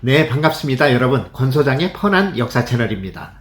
네, 반갑습니다. 여러분, 권소장의 펀한 역사 채널입니다.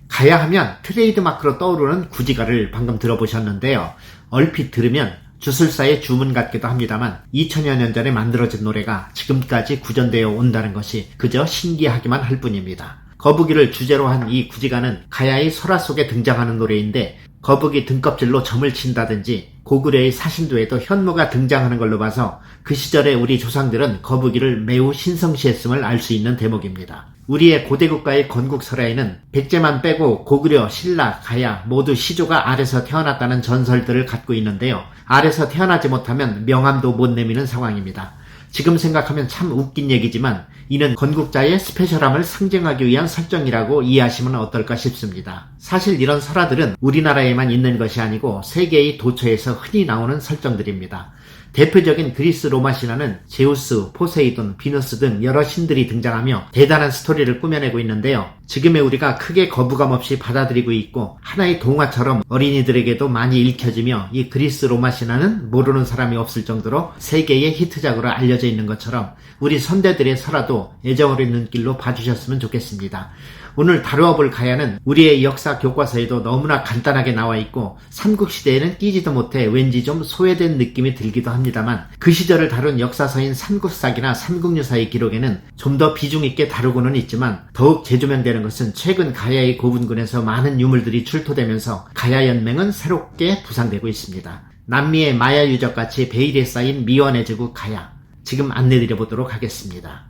가야 하면 트레이드마크로 떠오르는 구지가를 방금 들어보셨는데요. 얼핏 들으면 주술사의 주문 같기도 합니다만 2000여 년 전에 만들어진 노래가 지금까지 구전되어 온다는 것이 그저 신기하기만 할 뿐입니다. 거북이를 주제로 한 이 구지가는 가야의 설화 속에 등장하는 노래인데 거북이 등껍질로 점을 친다든지 고구려의 사신도에도 현무가 등장하는 걸로 봐서 그 시절에 우리 조상들은 거북이를 매우 신성시했음을 알 수 있는 대목입니다. 우리의 고대국가의 건국설화에는 백제만 빼고 고구려, 신라, 가야 모두 시조가 알에서 태어났다는 전설들을 갖고 있는데요. 알에서 태어나지 못하면 명함도 못 내미는 상황입니다. 지금 생각하면 참 웃긴 얘기지만 이는 건국자의 스페셜함을 상징하기 위한 설정이라고 이해하시면 어떨까 싶습니다. 사실 이런 설화들은 우리나라에만 있는 것이 아니고 세계의 도처에서 흔히 나오는 설정들입니다. 대표적인 그리스 로마 신화는 제우스, 포세이돈, 비너스 등 여러 신들이 등장하며 대단한 스토리를 꾸며내고 있는데요. 지금의 우리가 크게 거부감 없이 받아들이고 있고 하나의 동화처럼 어린이들에게도 많이 읽혀지며 이 그리스 로마 신화는 모르는 사람이 없을 정도로 세계의 히트작으로 알려져 있는 것처럼 우리 선대들의 설화도 애정어린 눈길로 봐주셨으면 좋겠습니다. 오늘 다루어 볼 가야는 우리의 역사 교과서에도 너무나 간단하게 나와 있고 삼국시대에는 끼지도 못해 왠지 좀 소외된 느낌이 들기도 합니다만 그 시절을 다룬 역사서인 삼국사기나 삼국유사의 기록에는 좀 더 비중 있게 다루고는 있지만 더욱 재조명되는 것은 최근 가야의 고분군에서 많은 유물들이 출토되면서 가야 연맹은 새롭게 부상되고 있습니다. 남미의 마야 유적같이 베일에 쌓인 미원의 제국 가야, 지금 안내드려 보도록 하겠습니다.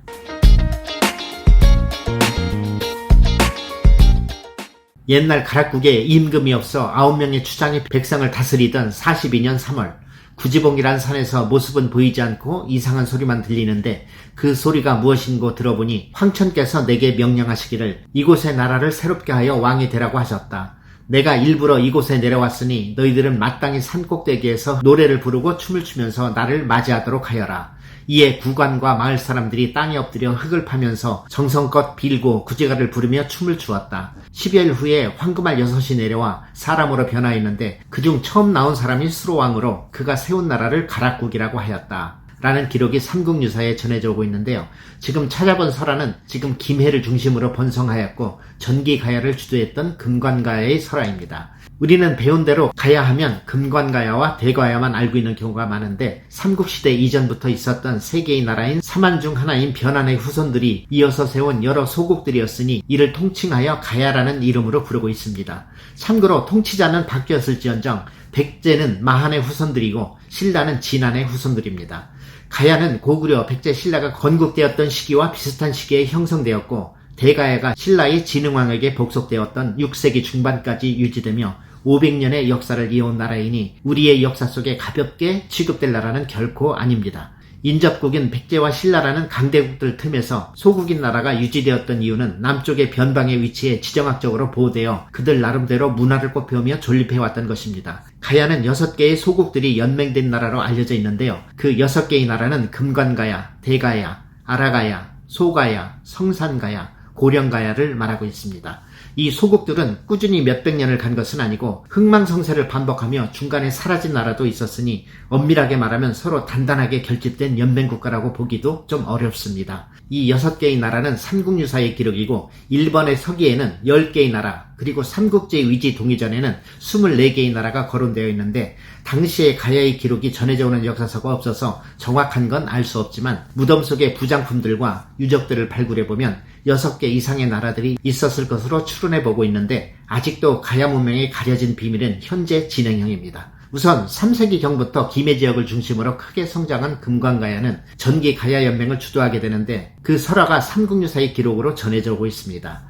옛날 가락국에 임금이 없어 9명의 추장이 백성을 다스리던 42년 3월 구지봉이란 산에서 모습은 보이지 않고 이상한 소리만 들리는데 그 소리가 무엇인고 들어보니 황천께서 내게 명령하시기를 이곳의 나라를 새롭게 하여 왕이 되라고 하셨다. 내가 일부러 이곳에 내려왔으니 너희들은 마땅히 산꼭대기에서 노래를 부르고 춤을 추면서 나를 맞이하도록 하여라. 이에 구관과 마을 사람들이 땅에 엎드려 흙을 파면서 정성껏 빌고 구지가를 부르며 춤을 추었다. 10여일 후에 황금알 6이 내려와 사람으로 변화했는데 그중 처음 나온 사람이 수로왕으로 그가 세운 나라를 가락국이라고 하였다. 라는 기록이 삼국유사에 전해져 오고 있는데요. 지금 찾아본 설화는 지금 김해를 중심으로 번성하였고 전기가야를 주도했던 금관가야의 설화입니다. 우리는 배운 대로 가야하면 금관가야와 대가야만 알고 있는 경우가 많은데 삼국시대 이전부터 있었던 세 개의 나라인 삼한 중 하나인 변한의 후손들이 이어서 세운 여러 소국들이었으니 이를 통칭하여 가야라는 이름으로 부르고 있습니다. 참고로 통치자는 바뀌었을지언정 백제는 마한의 후손들이고 신라는 진한의 후손들입니다. 가야는 고구려, 백제, 신라가 건국되었던 시기와 비슷한 시기에 형성되었고 대가야가 신라의 진흥왕에게 복속되었던 6세기 중반까지 유지되며 500년의 역사를 이어온 나라이니 우리의 역사 속에 가볍게 취급될 나라는 결코 아닙니다. 인접국인 백제와 신라라는 강대국들 틈에서 소국인 나라가 유지되었던 이유는 남쪽의 변방에 위치해 지정학적으로 보호되어 그들 나름대로 문화를 꽃피우며 존립해왔던 것입니다. 가야는 6개의 소국들이 연맹된 나라로 알려져 있는데요. 그 6개의 나라는 금관가야, 대가야, 아라가야, 소가야, 성산가야, 고령가야를 말하고 있습니다. 이 소국들은 꾸준히 몇백 년을 간 것은 아니고 흥망성쇠를 반복하며 중간에 사라진 나라도 있었으니 엄밀하게 말하면 서로 단단하게 결집된 연맹국가라고 보기도 좀 어렵습니다. 이 6개의 나라는 삼국유사의 기록이고 일본의 서기에는 10개의 나라 그리고 삼국지 위지 동의전에는 24개의 나라가 거론되어 있는데 당시의 가야의 기록이 전해져 오는 역사서가 없어서 정확한 건 알 수 없지만 무덤 속의 부장품들과 유적들을 발굴해보면 6개 이상의 나라들이 있었을 것으로 추론해보고 있는데 아직도 가야 문명의 가려진 비밀은 현재 진행형입니다. 우선 3세기경부터 김해 지역을 중심으로 크게 성장한 금관가야는 전기 가야 연맹을 주도하게 되는데 그 설화가 삼국유사의 기록으로 전해져 오고 있습니다.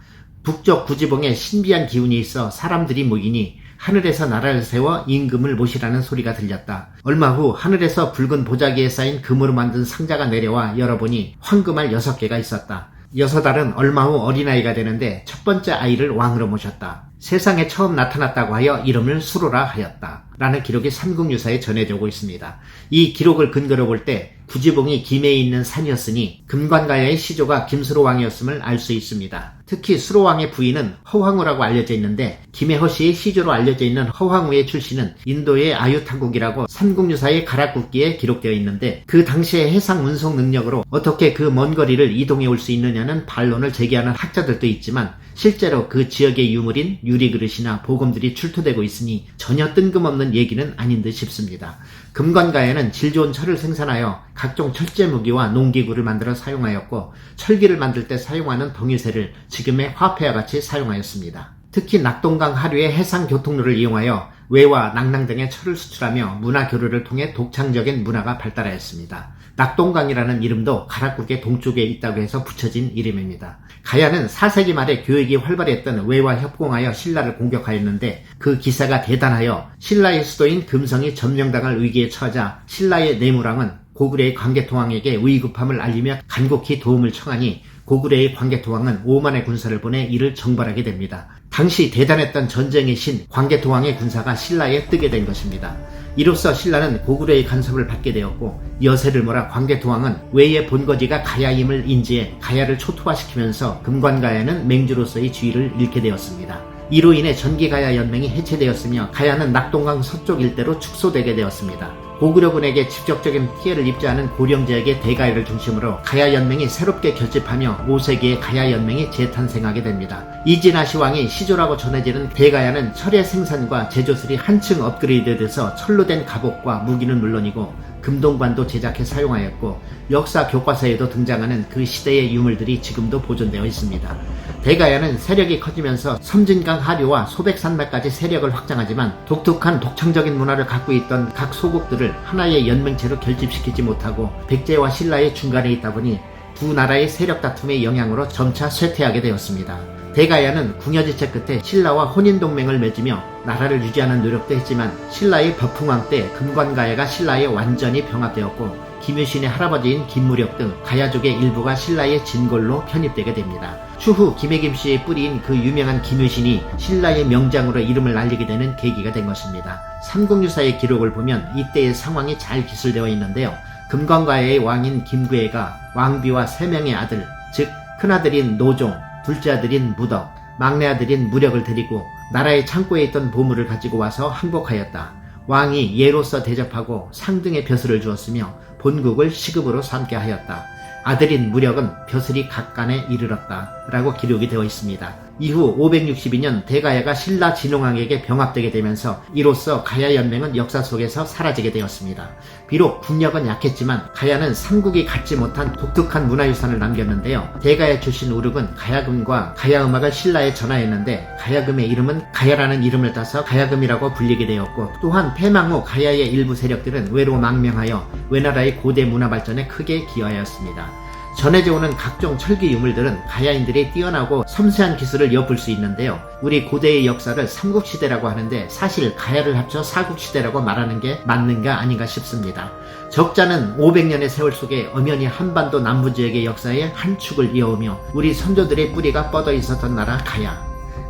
북쪽 구지봉에 신비한 기운이 있어 사람들이 모이니 하늘에서 나라를 세워 임금을 모시라는 소리가 들렸다. 얼마 후 하늘에서 붉은 보자기에 쌓인 금으로 만든 상자가 내려와 열어보니 황금알 6개가 있었다. 6알은 얼마 후 어린아이가 되는데 첫 번째 아이를 왕으로 모셨다. 세상에 처음 나타났다고 하여 이름을 수로라 하였다 라는 기록이 삼국유사에 전해져 오고 있습니다. 이 기록을 근거로 볼 때 구지봉이 김해에 있는 산이었으니 금관가야의 시조가 김수로왕이었음을 알 수 있습니다. 특히 수로왕의 부인은 허황우라고 알려져 있는데 김해허씨의 시조로 알려져 있는 허황우의 출신은 인도의 아유타국이라고 삼국유사의 가락국기에 기록되어 있는데 그 당시의 해상 운송 능력으로 어떻게 그 먼 거리를 이동해 올 수 있느냐는 반론을 제기하는 학자들도 있지만 실제로 그 지역의 유물인 유리그릇이나 보금들이 출토되고 있으니 전혀 뜬금없는 얘기는 아닌 듯 싶습니다. 금관가야는 질 좋은 철을 생산하여 각종 철제 무기와 농기구를 만들어 사용하였고 철기를 만들 때 사용하는 동일쇠를 지금의 화폐와 같이 사용하였습니다. 특히 낙동강 하류의 해상 교통로를 이용하여 외와 낙랑 등의 철을 수출하며 문화 교류를 통해 독창적인 문화가 발달하였습니다. 낙동강이라는 이름도 가락국의 동쪽에 있다고 해서 붙여진 이름입니다. 가야는 4세기 말에 교역이 활발했던 외와 협공하여 신라를 공격하였는데 그 기사가 대단하여 신라의 수도인 금성이 점령당할 위기에 처하자 신라의 내무랑은 고구려의 광개토왕에게 위급함을 알리며 간곡히 도움을 청하니 고구려의 광개토왕은 5만의 군사를 보내 이를 정벌하게 됩니다. 당시 대단했던 전쟁의 신 광개토왕의 군사가 신라에 뜨게 된 것입니다. 이로써 신라는 고구려의 간섭을 받게 되었고 여세를 몰아 광개토왕은 외의 본거지가 가야임을 인지해 가야를 초토화시키면서 금관가야는 맹주로서의 지위를 잃게 되었습니다. 이로 인해 전기가야 연맹이 해체되었으며 가야는 낙동강 서쪽 일대로 축소되게 되었습니다. 고구려군에게 직접적인 피해를 입지 않은 고령지역의 대가야를 중심으로 가야연맹이 새롭게 결집하며 5세기에 가야연맹이 재탄생하게 됩니다. 이진아시 왕이 시조라고 전해지는 대가야는 철의 생산과 제조술이 한층 업그레이드돼서 철로 된 갑옷과 무기는 물론이고 금동관도 제작해 사용하였고 역사 교과서에도 등장하는 그 시대의 유물들이 지금도 보존되어 있습니다. 대가야는 세력이 커지면서 섬진강 하류와 소백산맥까지 세력을 확장하지만 독특한 독창적인 문화를 갖고 있던 각 소국들을 하나의 연맹체로 결집시키지 못하고 백제와 신라의 중간에 있다 보니 두 나라의 세력 다툼의 영향으로 점차 쇠퇴하게 되었습니다. 대가야는 궁여지체 끝에 신라와 혼인동맹을 맺으며 나라를 유지하는 노력도 했지만 신라의 벽풍왕 때 금관가야가 신라에 완전히 병합되었고 김유신의 할아버지인 김무력 등 가야족의 일부가 신라의 진골로 편입되게 됩니다. 추후 김해김씨의 뿌리인 그 유명한 김유신이 신라의 명장으로 이름을 알리게 되는 계기가 된 것입니다. 삼국유사의 기록을 보면 이때의 상황이 잘 기술되어 있는데요. 금관가야의 왕인 김구애가 왕비와 3명의 아들, 즉 큰아들인 노종, 둘째 아들인 무덕, 막내 아들인 무력을 데리고 나라의 창고에 있던 보물을 가지고 와서 항복하였다. 왕이 예로서 대접하고 상등의 벼슬을 주었으며 본국을 시급으로 삼게 하였다. 아들인 무력은 벼슬이 각간에 이르렀다 라고 기록이 되어 있습니다. 이후 562년 대가야가 신라 진흥왕에게 병합되게 되면서 이로써 가야연맹은 역사 속에서 사라지게 되었습니다. 비록 국력은 약했지만 가야는 삼국이 갖지 못한 독특한 문화유산을 남겼는데요. 대가야 출신 우륵은 가야금과 가야음악을 신라에 전하였는데 가야금의 이름은 가야라는 이름을 따서 가야금이라고 불리게 되었고 또한 패망 후 가야의 일부 세력들은 외로 망명하여 외나라의 고대 문화 발전에 크게 기여하였습니다. 전해져 오는 각종 철기 유물들은 가야인들의 뛰어나고 섬세한 기술을 엿볼 수 있는데요. 우리 고대의 역사를 삼국시대라고 하는데 사실 가야를 합쳐 사국시대라고 말하는 게 맞는가 아닌가 싶습니다. 적자는 500년의 세월 속에 엄연히 한반도 남부지역의 역사의 한 축을 이어오며 우리 선조들의 뿌리가 뻗어 있었던 나라 가야,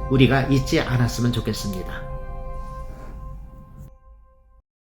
우리가 잊지 않았으면 좋겠습니다.